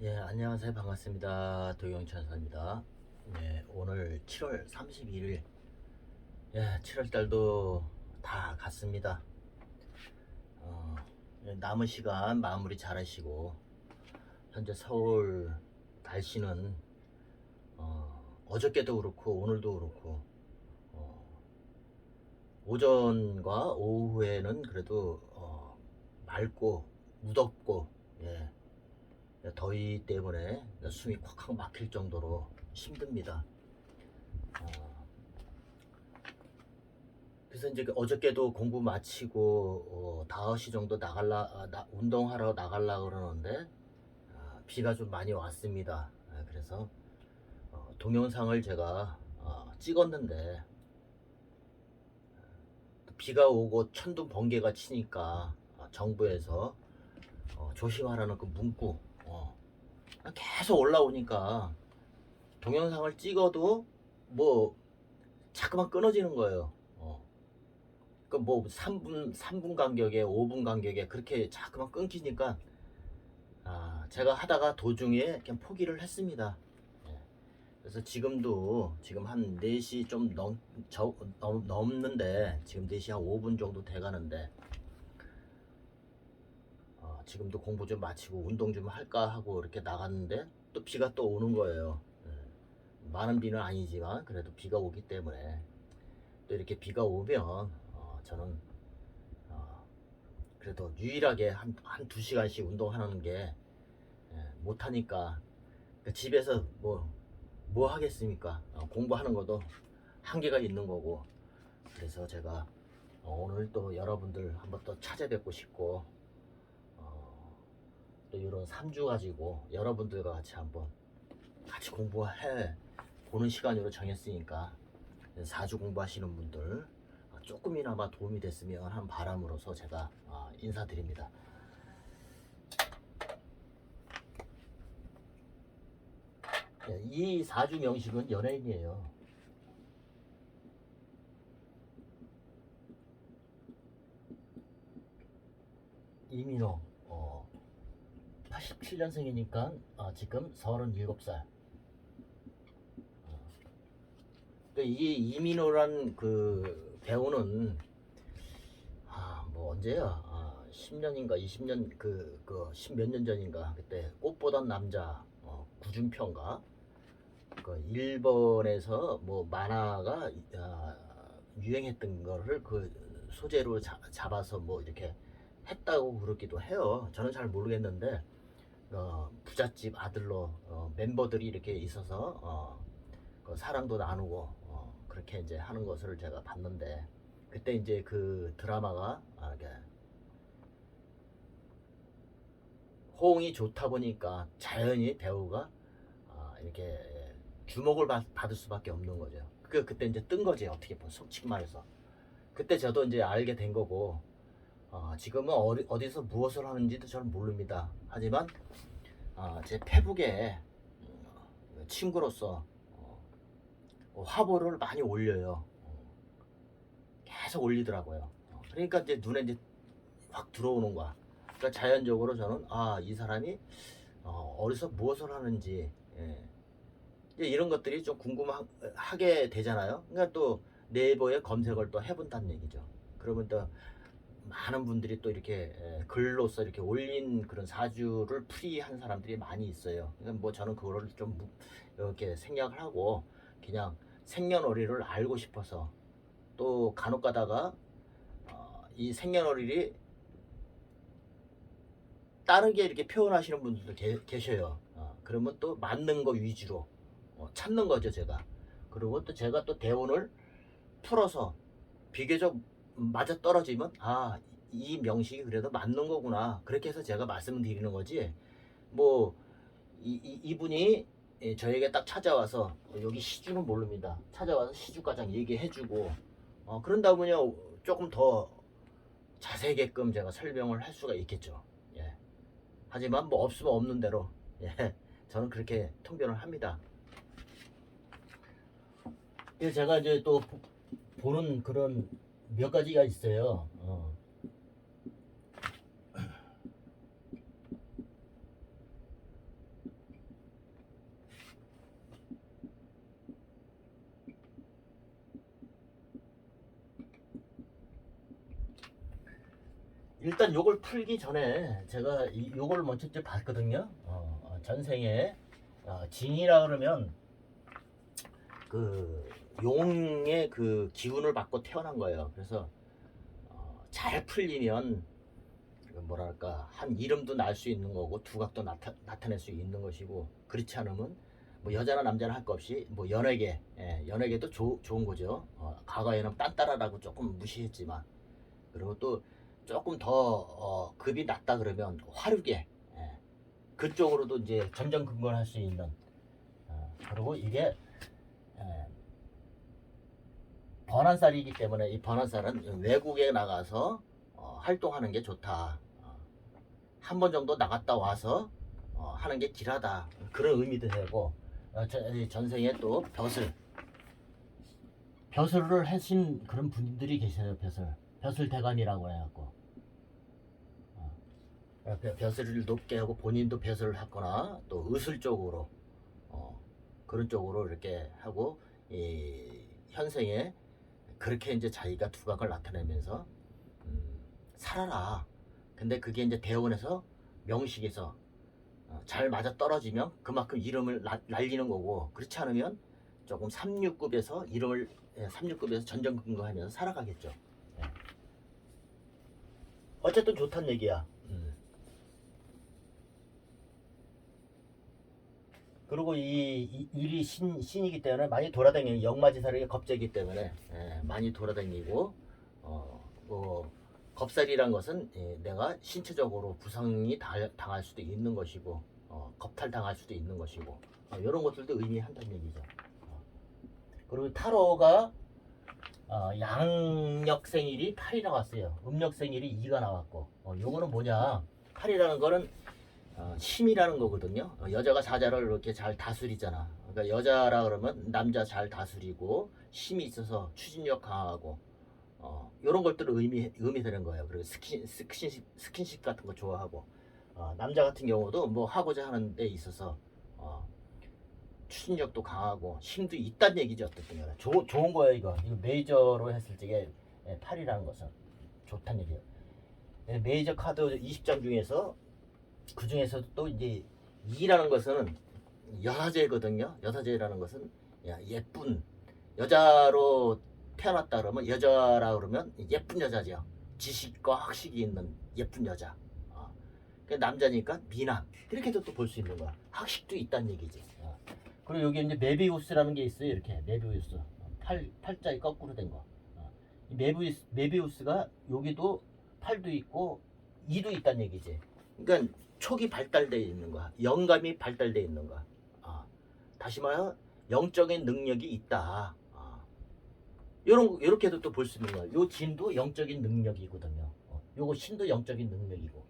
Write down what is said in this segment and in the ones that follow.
예, 안녕하세요. 반갑습니다. 도경천사입니다. 네, 오늘 7월 31일. 예, 7월 달도 다 갔습니다. 어, 남은 시간 마무리 잘 하시고, 현재 서울 날씨는, 어저께도 그렇고, 오늘도 그렇고, 어, 오전과 오후에는 그래도, 맑고, 무덥고, 예, 더위 때문에 숨이 콱콱 막힐 정도로 힘듭니다. 어, 그래서 이제 어저께도 공부 마치고 5시 정도 운동하러 나갈라 그러는데 비가 좀 많이 왔습니다. 그래서 동영상을 제가 찍었는데 비가 오고 천둥 번개가 치니까 정부에서 조심하라는 그 문구 계속 올라오니까 동영상을 찍어도 뭐 자꾸만 끊어지는 거예요. 그 뭐 3분 간격에 5분 간격에 그렇게 자꾸만 끊기니까 제가 하다가 도중에 그냥 포기를 했습니다. 예. 그래서 지금 한 4시 좀 넘는데 지금 4시 한 5분 정도 돼 가는데 지금도 공부 좀 마치고 운동 좀 할까 하고 이렇게 나갔는데 또 비가 또 오는 거예요. 예. 많은 비는 아니지만 그래도 비가 오기 때문에 또 이렇게 비가 오면 저는 그래도 유일하게 한 2시간씩 운동하는 게 못하니까 집에서 뭐 하겠습니까? 공부하는 것도 한계가 있는 거고 그래서 제가 오늘 또 여러분들 한번 또 찾아뵙고 싶고 또 이런 3주 가지고 여러분들과 같이 한번 같이 공부해 보는 시간으로 정했으니까 4주 공부하시는 분들 조금이나마 도움이 됐으면 한 바람으로서 제가 인사드립니다. 이 4주 명식은 연예인이에요. 이민호 87년생이니까 지금 37살. 이게 이민호란 그 배우는 뭐 언제야? 10년인가 20년 그 10몇 년 전인가 그때 꽃보던 남자 구준표인가 그 일본에서 뭐 만화가 유행했던 거를 그 소재로 잡아서 뭐 이렇게 했다고 그러기도 해요. 저는 잘 모르겠는데 부잣집 아들로 멤버들이 이렇게 있어서 그 사랑도 나누고 그렇게 이제 하는 것을 제가 봤는데 그때 이제 그 드라마가 이렇게 호응이 좋다 보니까 자연히 배우가 이렇게 주목을 받을 수밖에 없는 거죠. 그때 이제 뜬 거지 어떻게 보면 솔직히 말해서 그때 저도 이제 알게 된 거고 지금은 어디서 무엇을 하는지도 잘 모릅니다. 하지만 제 페북에 친구로서 화보를 많이 올려요. 계속 올리더라고요. 그러니까 이제 눈에 이제 확 들어오는 거야. 그러니까 자연적으로 저는 이 사람이 어디서 무엇을 하는지 이제 이런 것들이 좀 궁금하게 되잖아요. 그러니까 또 네이버에 검색을 또 해본다는 얘기죠. 그러면 또 많은 분들이 또 이렇게 글로써 이렇게 올린 그런 사주를 풀이한 사람들이 많이 있어요. 그러니까 뭐 저는 그거를 좀 이렇게 생략을 하고 그냥 생년월일을 알고 싶어서 또 간혹 가다가 이 생년월일이 다르게 이렇게 표현하시는 분들도 계셔요. 그러면 또 맞는 거 위주로 찾는 거죠 제가. 그리고 또 제가 또 대운을 풀어서 비교적 맞아 떨어지면 이 명식이 그래도 맞는 거구나 그렇게 해서 제가 말씀을 드리는 거지. 뭐 이분이 저에게 딱 찾아와서 여기 시주는 모릅니다. 찾아와서 시주과장 얘기해주고 그런 다음에요 조금 더 자세하게끔 제가 설명을 할 수가 있겠죠. 예. 하지만 뭐 없으면 없는 대로 저는 그렇게 통변을 합니다. 제가 이제 또 보는 그런 몇 가지가 있어요. 일단 요걸 풀기 전에 제가 요걸 먼저 이제 봤거든요. 전생에 진이라 그러면 그 용의 그 기운을 받고 태어난 거예요. 그래서 잘 풀리면 그 뭐랄까 한 이름도 날 수 있는 거고 두각도 나타낼 수 있는 것이고, 그렇지 않으면 뭐 여자나 남자나 할 거 없이 뭐 연예계, 연예계도 좋은 거죠. 과거에는 딴따라라고 조금 무시했지만, 그리고 또 조금 더 급이 낮다 그러면 화류계, 그쪽으로도 이제 전전긍긍할 수 있는, 그리고 이게 번한살이기 때문에 이 번한살은 외국에 나가서 활동하는 게 좋다. 한 번 정도 나갔다 와서 하는 게 길하다, 그런 의미도 되고, 전생에 또 벼슬을 하신 그런 분들이 계셔요. 벼슬 대감이라고 해갖고 벼슬을 높게 하고 본인도 벼슬을 하거나 또 의술 쪽으로 그런 쪽으로 이렇게 하고, 이 현생에 그렇게 이제 자기가 두각을 나타내면서 살아라. 근데 그게 이제 대원에서 명식에서 잘 맞아 떨어지면 그만큼 이름을 날리는 거고, 그렇지 않으면 조금 3류급에서 이름을 3류급에서 전전긍긍하면서 살아가겠죠. 어쨌든 좋단 얘기야. 그리고 이 일이 신이기 때문에 많이 돌아다니는, 역마지살이 겁재기 때문에 많이 돌아다니고, 겁살이란 것은 내가 신체적으로 부상이 당할 수도 있는 것이고, 겁탈 당할 수도 있는 것이고, 이런 것들도 의미한다는 얘기죠. 그리고 타로가 양력생일이 8이 나왔어요. 음력생일이 2가 나왔고, 요거는 뭐냐, 8이라는 거는 힘이라는 거거든요. 여자가 사자를 이렇게 잘 다스리잖아. 그러니까 여자라 그러면 남자 잘 다스리고 힘이 있어서 추진력 강하고, 이런 것들을 의미되는 거예요. 그리고 스킨십 같은 거 좋아하고, 남자 같은 경우도 뭐 하고자 하는 데 있어서 추진력도 강하고 힘도 있다는 얘기죠. 어떻든 간에 좋은 거예요. 이거 메이저로 했을 적에 8이라는 것은 좋다는 얘기예요. 메이저 카드 20장 중에서 그 중에서도 또 이제 2라는 것은 여사제거든요. 여사제라는 것은 예쁜 여자로 태어났다 그러면, 여자라 그러면 예쁜 여자죠. 지식과 학식이 있는 예쁜 여자. 남자니까 미남, 이렇게도 또 볼 수 있는 거야. 학식도 있다는 얘기지. 그리고 여기 이제 메비우스라는 게 있어요. 이렇게 메비우스, 팔자에 거꾸로 된 거. 메비우스가 여기도 팔도 있고 이도 있다는 얘기지. 그러니까 촉이 발달되어 있는 거야. 영감이 발달되어 있는 거야. 다시 말해 영적인 능력이 있다. 요렇게도 또 볼 수 있는 거야. 요 진도 영적인 능력이거든요. 요거 신도 영적인 능력이고.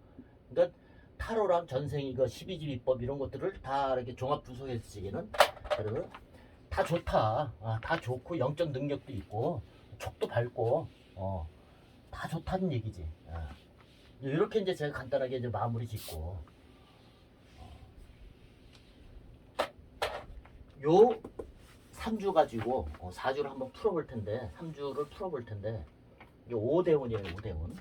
그러니까 타로랑 전생 이거 12지 비법 이런 것들을 다 이렇게 종합 분석했을 적에는 그리고 다 좋다. 다 좋고 영적 능력도 있고 촉도 밝고 다 좋다는 얘기지. 이렇게 이제 제가 간단하게 이제 마무리 짓고, 요 3주 가지고 4주를 한번 풀어볼 텐데, 3주를 풀어볼 텐데, 요 5대운이에요. 5대운.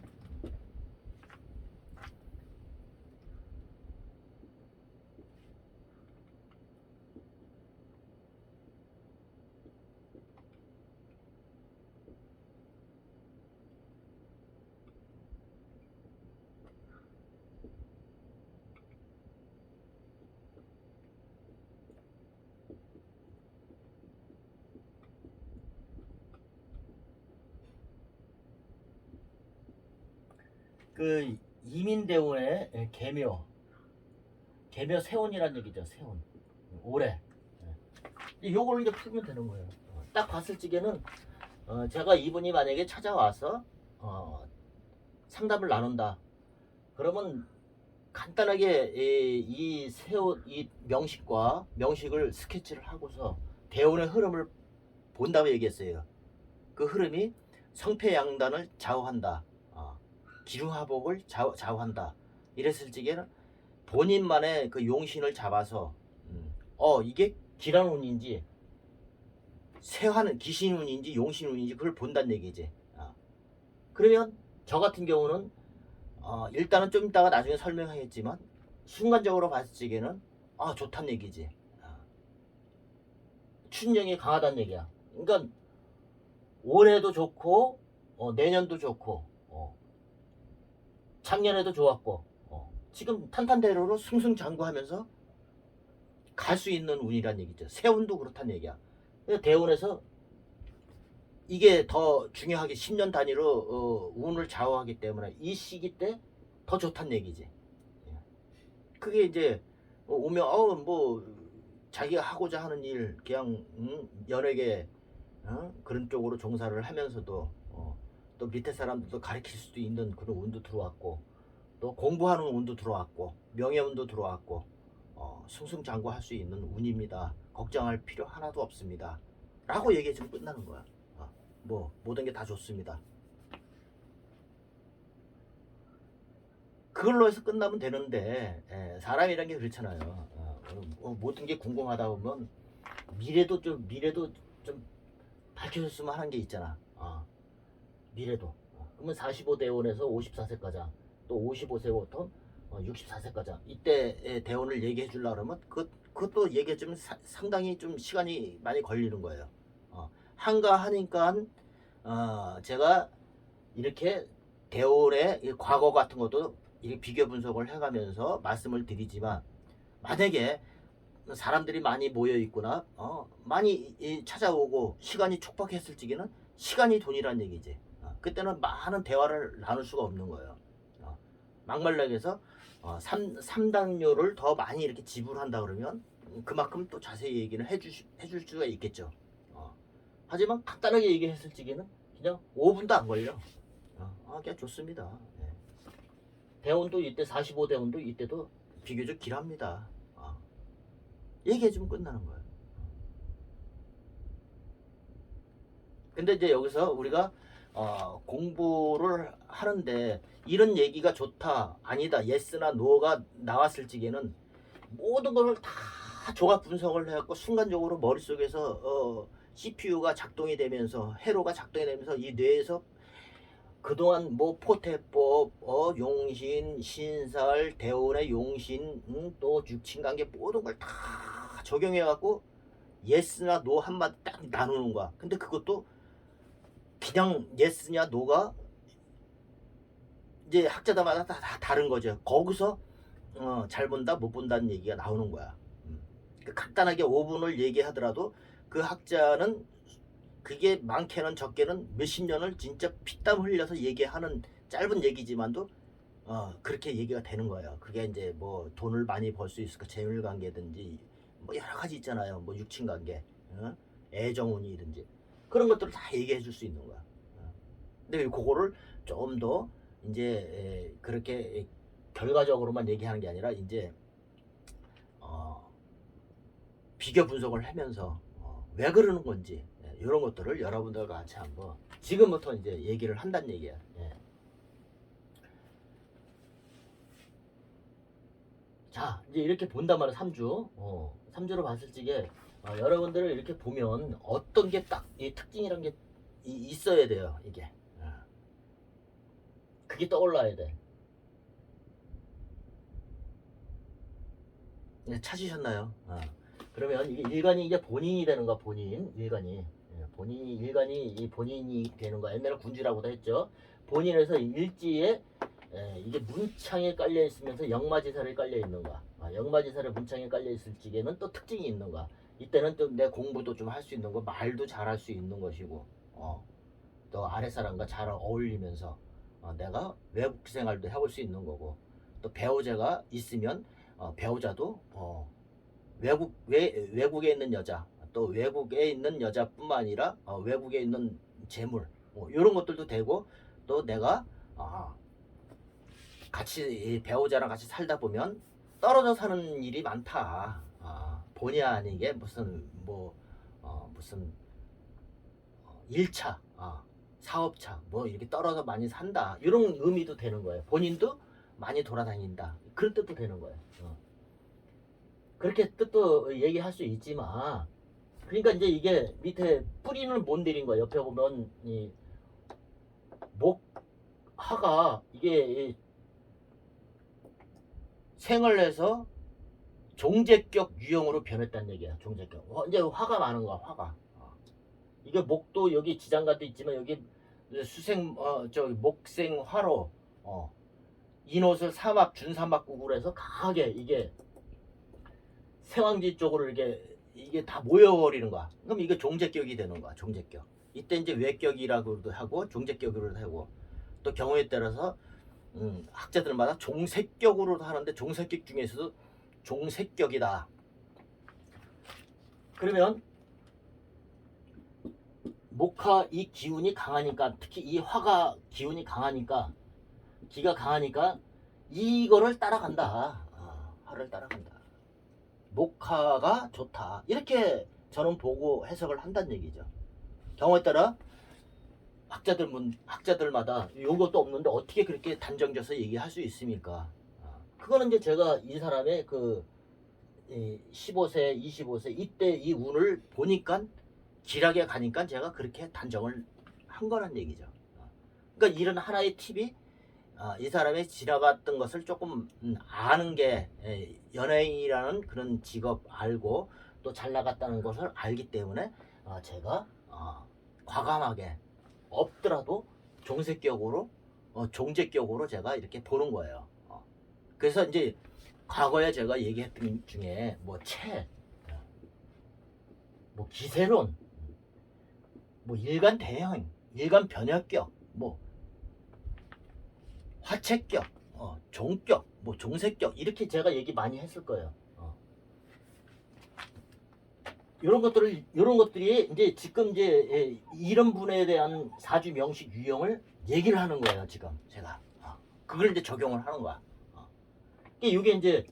그 이민대운의 개묘 세운이라는 얘기죠. 세운. 올해. 요걸 이제 풀면 되는 거예요. 딱 봤을 적에는 제가 이분이 만약에 찾아와서 상담을 나눈다. 그러면 간단하게 이 명식을 스케치를 하고서 대운의 흐름을 본다고 얘기했어요. 그 흐름이 성패양단을 좌우한다. 기흉화복을 좌우한다. 이랬을 적에는 본인만의 그 용신을 잡아서 이게 기란운인지 기신운인지 용신운인지 그걸 본다는 얘기지. 그러면 저 같은 경우는 일단은 좀 이따가 나중에 설명하겠지만 순간적으로 봤을 적에는 좋단 얘기지. 추진력이 강하다는 얘기야. 그러니까 올해도 좋고 내년도 좋고 작년에도 좋았고 지금 탄탄대로로 승승장구하면서 갈 수 있는 운이란 얘기죠. 세운도 그렇단 얘기야. 대운에서 이게 더 중요하게 10년 단위로 운을 좌우하기 때문에 이 시기 때 더 좋단 얘기지. 그게 이제 오면 뭐 자기가 하고자 하는 일 그냥 연예계 그런 쪽으로 종사를 하면서도 또 밑에 사람들도 가르칠 수도 있는 그런 운도 들어왔고 또 공부하는 운도 들어왔고 명예운도 들어왔고 승승장구할 수 있는 운입니다. 걱정할 필요 하나도 없습니다. 라고 얘기해주면 끝나는 거야. 뭐 모든 게 다 좋습니다. 그걸로 해서 끝나면 되는데 사람이란 게 그렇잖아요. 모든 게 궁금하다 보면 미래도 좀 밝혀졌으면 하는 게 있잖아. 미래도. 그러면 45대원에서 54세까지 또 55세부터 64세까지 이때의 대원을 얘기해 주려고 그러면 그것도 얘기해 주면 상당히 좀 시간이 많이 걸리는 거예요. 한가하니까 제가 이렇게 대원의 과거 같은 것도 이렇게 비교 분석을 해가면서 말씀을 드리지만 만약에 사람들이 많이 모여 있구나 많이 찾아오고 시간이 촉박했을 적에는 시간이 돈이란 얘기지. 그때는 많은 대화를 나눌 수가 없는 거예요. 막말락에서 3당료를 더 많이 이렇게 지불한다 그러면 그만큼 또 자세히 얘기를 해줄 수가 있겠죠. 하지만 간단하게 얘기했을 적에는 그냥 5분도 안 걸려. 그냥 좋습니다. 대원도 이때 45대원도 이때도 비교적 길합니다. 얘기해주면 끝나는 거예요. 근데 이제 여기서 우리가 공부를 하는데 이런 얘기가 좋다 아니다 예스나 노가 나왔을 적에는 모든 걸 다 조각 분석을 해갖고 순간적으로 머릿속에서 CPU가 작동이 되면서 회로가 작동이 되면서 이 뇌에서 그동안 뭐 포태법, 용신, 신살, 대원의 용신, 또 육친관계 모든 걸 다 적용해갖고 예스나 노 한마디 딱 나누는 거야. 근데 그것도 그냥 예스냐 노가 이제 학자들마다 다 다른 거죠. 거기서 잘 본다 못 본다는 얘기가 나오는 거야. 간단하게 5분을 얘기하더라도 그 학자는 그게 많게는 적게는 몇십 년을 진짜 피땀 흘려서 얘기하는 짧은 얘기지만도 그렇게 얘기가 되는 거예요. 그게 이제 뭐 돈을 많이 벌 수 있을까 재물 관계든지 뭐 여러 가지 있잖아요. 뭐 육친 관계, 애정운이든지 그런 것들을 다 얘기해 줄 수 있는 거야. 근데 그거를 좀 더 이제 그렇게 결과적으로만 얘기하는 게 아니라 이제 비교 분석을 하면서 왜 그러는 건지 이런 것들을 여러분들과 같이 한번 지금부터 이제 얘기를 한다는 얘기야. 자 이제 이렇게 본단 말이야. 3주 3주로 봤을 적에 여러분들을 이렇게 보면 어떤 게 딱 이 특징이란 게 있어야 돼요. 이게 그게 떠올라야 돼. 찾으셨나요? 그러면 이게 일간이 이제 본인이 되는 거야. 본인 일간이 본인이 일간이 이 본인이 되는 거야. 옛날에 군주라고도 했죠. 본인에서 일지에 이게 문창에 깔려 있으면서 역마지사를 깔려 있는 거야. 역마지사를 문창에 깔려 있을 적에는 또 특징이 있는 거야. 이때는 또 내 공부도 좀 할 수 있는 거, 말도 잘할 수 있는 것이고, 또 아랫사람과 잘 어울리면서 내가 외국 생활도 해볼 수 있는 거고, 또 배우자가 있으면 배우자도 외국에 있는 여자 또 외국에 있는 여자뿐만 아니라 외국에 있는 재물 이런 것들도 되고 또 내가 같이 배우자랑 같이 살다 보면 떨어져 사는 일이 많다. 본의 아니게 무슨 무슨 1차 사업차 뭐 이렇게 떨어져 많이 산다 이런 의미도 되는 거예요. 본인도 많이 돌아다닌다 그런 뜻도 되는 거예요. 그렇게 뜻도 얘기할 수 있지만 그러니까 이제 이게 밑에 뿌리는 못 내린 거야. 옆에 보면 이 목하가 이게 생을 해서 종재격 유형으로 변했다는 얘기야. 종재격. 이제 화가 많은 거야. 화가. 이게 목도 여기 지장간도 있지만 여기 수생 저기 목생화로 인옷을 삼합 준삼합국으로 해서 강하게 이게 생황지 쪽으로 이게 다 모여버리는 거야. 그럼 이게 종재격이 되는 거야. 종재격. 이때 이제 외격이라고도 하고 종재격으로도 하고 또 경우에 따라서 학자들마다 종색격으로도 하는데 종색격 중에서도 종색격이다. 그러면 목화 이 기운이 강하니까 특히 이 화가 기운이 강하니까 기가 강하니까 이거를 따라간다. 화를 따라간다. 목화가 좋다. 이렇게 저는 보고 해석을 한다는 얘기죠. 경우에 따라 학자들마다 요것도 없는데 어떻게 그렇게 단정져서 얘기할 수 있습니까? 그거는 이제 제가 이 사람의 그 15세, 25세 이때 이 운을 보니까 길하게 가니까 제가 그렇게 단정을 한 거란 얘기죠. 그러니까 이런 하나의 팁이 이 사람의 지나갔던 것을 조금 아는 게 연예인이라는 그런 직업 알고 또 잘 나갔다는 것을 알기 때문에 제가 과감하게 없더라도 종색격으로 종재격으로 제가 이렇게 보는 거예요. 그래서 이제 과거에 제가 얘기했던 중에 뭐 뭐 기세론, 뭐 일간 대형, 일간 변혁격, 뭐 화채격, 종격, 뭐 종색격 이렇게 제가 얘기 많이 했을 거예요. 이런 것들이 이제 지금 이제 이런 분에 대한 사주 명식 유형을 얘기를 하는 거예요. 지금 제가 그걸 이제 적용을 하는 거야. 이게 이제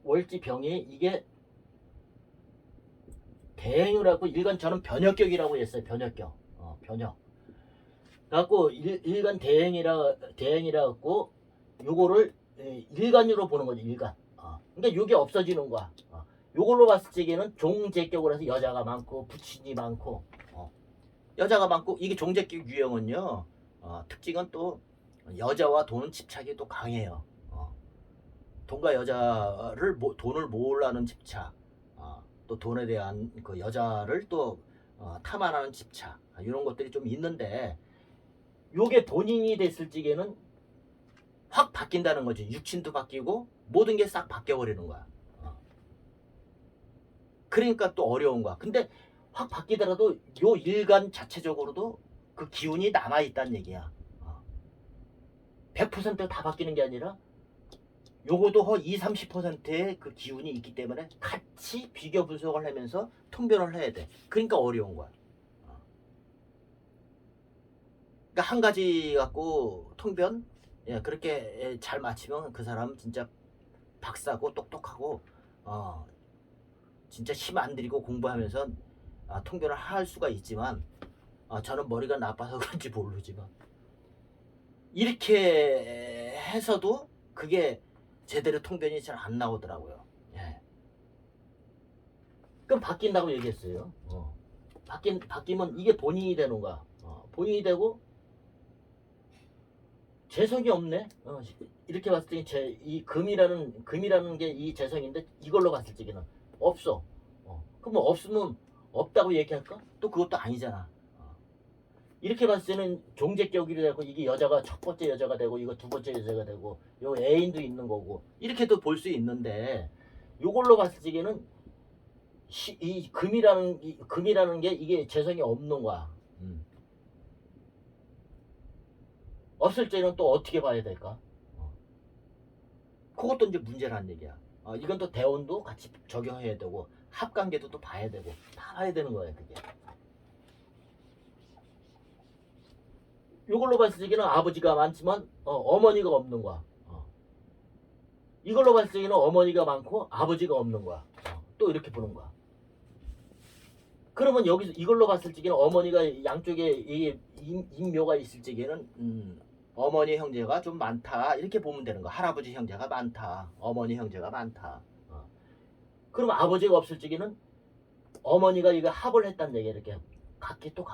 월지병이 이게 대행이라고 일간 저는 변혁격이라고 했어요. 변혁격, 변혁. 갖고 일간 대행이라 갖고 요거를 일간으로 보는 거지 일간. 그러니까 요게 없어지는 거야. 요걸로 봤을 적에는 종재격으로 해서 여자가 많고 부친이 많고 여자가 많고 이게 종재격 유형은요 특징은 또 여자와 돈 집착이 또 강해요. 돈과 여자를 돈을 모으려는 집착, 또 돈에 대한 그 여자를 또 탐하는 집착 이런 것들이 좀 있는데 요게 본인이 됐을 적에는 확 바뀐다는 거지. 육친도 바뀌고 모든 게 싹 바뀌어버리는 거야. 그러니까 또 어려운 거야. 근데 확 바뀌더라도 요 일간 자체적으로도 그 기운이 남아있다는 얘기야. 100%가 다 바뀌는 게 아니라 요거도 20, 30%의 그 기운이 있기 때문에 같이 비교 분석을 하면서 통변을 해야 돼. 그러니까 어려운 거야. 그러니까 한 가지 갖고 통변 그렇게 잘 맞추면 그 사람은 진짜 박사고 똑똑하고 진짜 힘 안 들이고 공부하면서 통변을 할 수가 있지만 저는 머리가 나빠서 그런지 모르지만 이렇게 해서도 그게 제대로 통변이 잘 안 나오더라고요. 그럼 바뀐다고 얘기했어요. 바뀌면 이게 본인이 되는 거야. 본인이 되고 재성이 없네. 이렇게 봤을 때 이 금이라는 게 이 재성인데 이걸로 봤을 적에는 없어. 그럼 뭐 없으면 없다고 얘기할까? 또 그것도 아니잖아. 이렇게 봤을 때는 종재격이 되고 이게 여자가 첫 번째 여자가 되고 이거 두 번째 여자가 되고 요 애인도 있는 거고 이렇게도 볼 수 있는데 요걸로 봤을 적에는 이 금이라는 게 이게 재성이 없는 거야. 없을 때는 또 어떻게 봐야 될까? 그것도 이제 문제라는 얘기야. 이건 또 대원도 같이 적용해야 되고 합관계도 또 봐야 되고 다 봐야 되는 거야 그게. 이걸로 봤을 적에는 아버지가 많지만 어머니가 없는 거야. 이걸로 봤을 적에는 어머니가 많고 아버지가 없는 거야. 또 이렇게 보는 거야. 그러면 여기서 이걸로 봤을 적에는 어머니가 양쪽에 이 인묘가 있을 적에는 어머니 형제가 좀 많다 이렇게 보면 되는 거야. 할아버지 형제가 많다. 어머니 형제가 많다. 그러면 아버지가 없을 적에는 어머니가 이거 합을 했다는 얘기야. 이렇게 각기 또.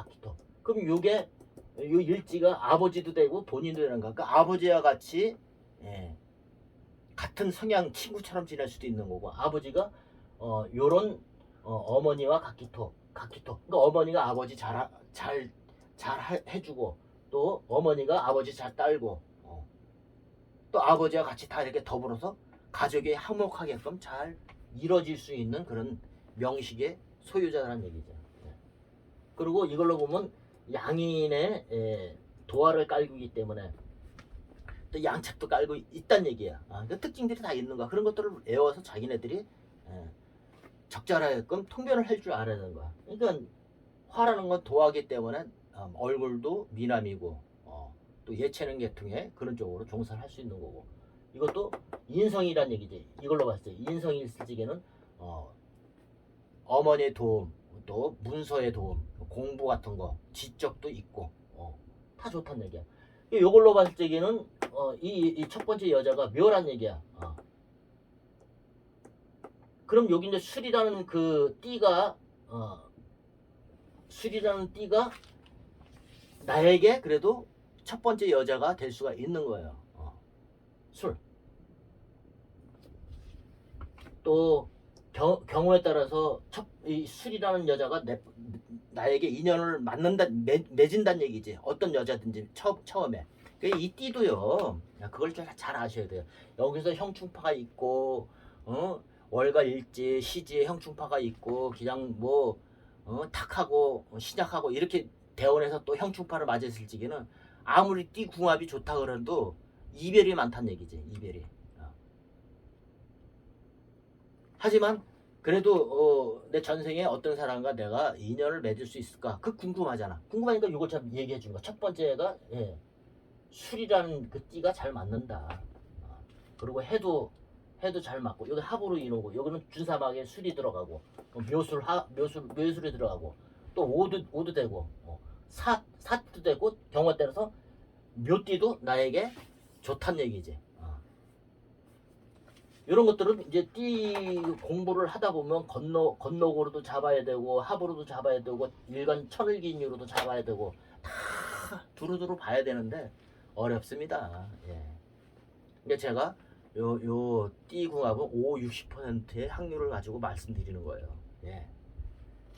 그럼 요게 요 일지가 아버지도 되고 본인도 되는 거야. 그러니까 아버지와 같이 같은 성향 친구처럼 지낼 수도 있는 거고 아버지가 요런 어머니와 각기토 그러니까 어머니가 아버지 잘 해주고 또 어머니가 아버지 잘 딸고 또 아버지와 같이 다 이렇게 더불어서 가족이 화목하게끔 잘 이루어질 수 있는 그런 명식의 소유자라는 얘기죠. 예. 그리고 이걸로 보면 양인의 도화를 깔고 있기 때문에 또 양책도 깔고 있단 얘기야. 그 특징들이 다 있는 거야. 그런 것들을 외워서 자기네들이 적절하게끔 통변을 할 줄 알아야 되는 거야. 그러니까 화라는 건 도화기 때문에 얼굴도 미남이고 또 예체능 계통의 그런 쪽으로 종사를 할 수 있는 거고 이것도 인성이란 얘기지. 이걸로 봤을 때 인성이 있을 적에는 어머니의 도움 또 문서의 도움 공부 같은 거 지적도 있고 다 좋다는 얘기야. 이걸로 봤을 적에는 이 첫 번째 여자가 묘란 얘기야. 그럼 여기 이제 술이라는 그 띠가 술이라는 띠가 나에게 그래도 첫 번째 여자가 될 수가 있는 거예요. 술. 또 경우에 따라서 이 술이라는 여자가 나에게 인연을 맺은다는 얘기지. 어떤 여자든지 처음에. 이 띠도요. 그걸 잘 아셔야 돼요. 여기서 형충파가 있고 월간일지 시지에 형충파가 있고 그냥 뭐 탁하고 신약하고 이렇게 대원해서 또 형충파를 맞았을 적에는 아무리 띠 궁합이 좋다 그래도 이별이 많다는 얘기지. 이별이. 하지만 그래도 내 전생에 어떤 사람과 내가 인연을 맺을 수 있을까? 그 궁금하잖아. 궁금하니까 이걸 참 얘기해 주는 거야. 첫 번째가 술이라는 그 띠가 잘 맞는다. 그리고 해도 잘 맞고 여기 합으로 이루고 여기는 준사막에 술이 들어가고 묘술이 들어가고 또 오도 되고 사도 되고 경우에 따라서 묘띠도 나에게 좋단 얘기지. 이런 것들은 이제 띠 공부를 하다 보면 건너고로도 잡아야 되고 합으로도 잡아야 되고 일간 천을기인으로도 잡아야 되고 다 두루두루 봐야 되는데 어렵습니다. 예. 근데 제가 요 띠궁합은 60%의 확률을 가지고 말씀드리는 거예요. 예.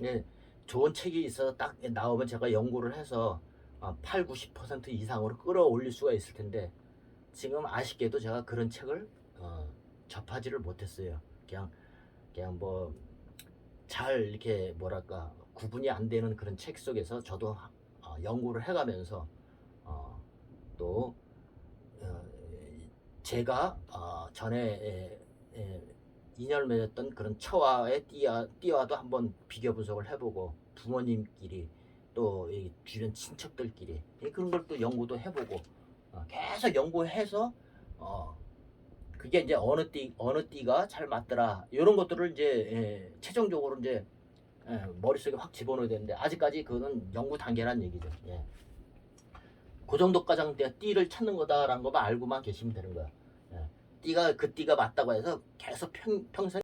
예. 좋은 책이 있어서 딱 나오면 제가 연구를 해서 80-90% 이상으로 끌어올릴 수가 있을 텐데 지금 아쉽게도 제가 그런 책을 접하지를 못했어요. 그냥 뭐 잘 이렇게 뭐랄까 구분이 안 되는 그런 책 속에서 저도 연구를 해가면서 또 제가 전에 인연을 맺었던 그런 처와의 띠와도 한번 비교 분석을 해보고 부모님끼리 또 주변 친척들끼리 그런 걸 또 연구도 해보고 계속 연구해서 그게 이제 어느 띠가 잘 맞더라 이런 것들을 이제 최종적으로 이제 머릿속에 확 집어넣어야 되는데 아직까지 그거는 연구 단계란 얘기죠. 예. 그 정도까지 내가 띠를 찾는 거다라는 것만 알고만 계시면 되는 거야. 예. 띠가 맞다고 해서 계속 평생